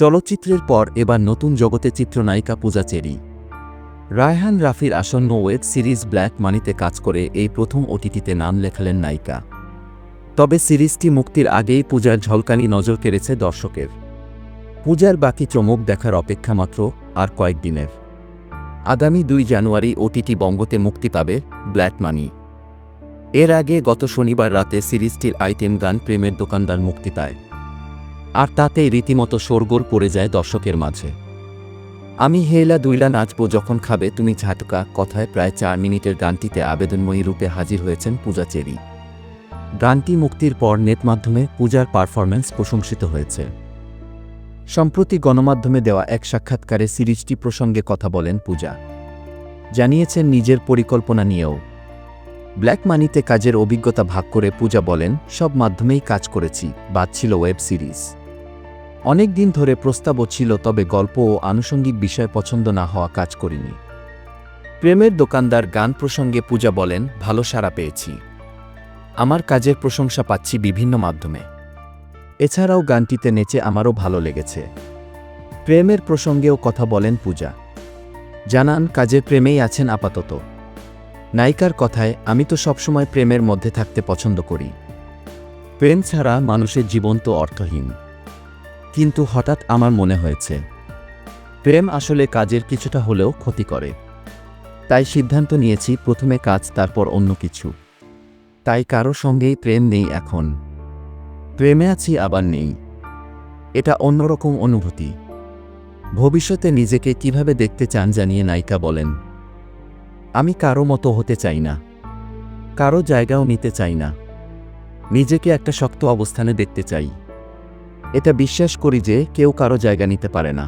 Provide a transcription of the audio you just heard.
চলচ্চিত্রের পর এবার নতুন জগতে চিত্রনায়িকা পূজা চেরি। রায়হান রাফির আসন্ন ওয়েব সিরিজ ব্ল্যাক মানিতে কাজ করে এই প্রথম ওটিটিতে নাম লেখালেন নায়িকা। তবে সিরিজটি মুক্তির আগেই পূজার ঝলকানি নজর কেড়েছে দর্শকের। পূজার বাকি চমক দেখার অপেক্ষা মাত্র আর কয়েকদিনের। আগামী 2 জানুয়ারি ওটিটি বঙ্গতে মুক্তি পাবে ব্ল্যাক মানি। এর আগে গত শনিবার রাতে সিরিজটির আইটেম গান প্রেমের দোকানদার মুক্তি পায়, আর তাতেই রীতিমতো শোরগোল পড়ে যায় দর্শকের মাঝে। আমি হেলা দুইলা নাচবো যখন খাবে তুমি ঝাটকা কথায় প্রায় 4 মিনিটের গানটিতে আবেদনময়ী রূপে হাজির হয়েছেন পূজা চেরি। গানটি মুক্তির পর নেট মাধ্যমে পূজার পারফরম্যান্স প্রশংসিত হয়েছে। সম্প্রতি গণমাধ্যমে দেওয়া এক সাক্ষাৎকারে সিরিজটি প্রসঙ্গে কথা বলেন পূজা। জানিয়েছেন নিজের পরিকল্পনা নিয়েও। ব্ল্যাক মানিতে কাজের অভিজ্ঞতা ভাগ করে পূজা বলেন, সব মাধ্যমেই কাজ করেছি, বাদ ছিল ওয়েব সিরিজ। অনেক দিন ধরে প্রস্তাবও ছিল, তবে গল্প ও আনুষঙ্গিক বিষয় পছন্দ না হওয়া কাজ করিনি। প্রেমের দোকানদার গান প্রসঙ্গে পূজা বলেন, ভালো সাড়া পেয়েছি। আমার কাজের প্রশংসা পাচ্ছি বিভিন্ন মাধ্যমে। এছাড়াও গানটিতে নেচে আমারও ভালো লেগেছে। প্রেমের প্রসঙ্গেও কথা বলেন পূজা। জানান, কাজের প্রেমেই আছেন আপাতত। নায়িকার কথায়, আমি তো সবসময় প্রেমের মধ্যে থাকতে পছন্দ করি। প্রেম ছাড়া মানুষের জীবন তো অর্থহীন। কিন্তু হঠাৎ আমার মনে হয়েছে, প্রেম আসলে কাজের কিছুটা হলেও ক্ষতি করে। তাই সিদ্ধান্ত নিয়েছি, প্রথমে কাজ, তারপর অন্য কিছু। তাই কারো সঙ্গেই প্রেম নেই এখন। প্রেমে আছি আবার নেই। এটা অন্যরকম অনুভূতি। ভবিষ্যতে নিজেকে কিভাবে দেখতে চান জানিয়ে নায়িকা বলেন, আমি কারো মতো হতে চাই না, কারো জায়গাও নিতে চাই না। নিজেকে একটা শক্ত অবস্থানে দেখতে চাই। এটা বিশ্বাস করি যে কেউ কারো জায়গা নিতে পারে না।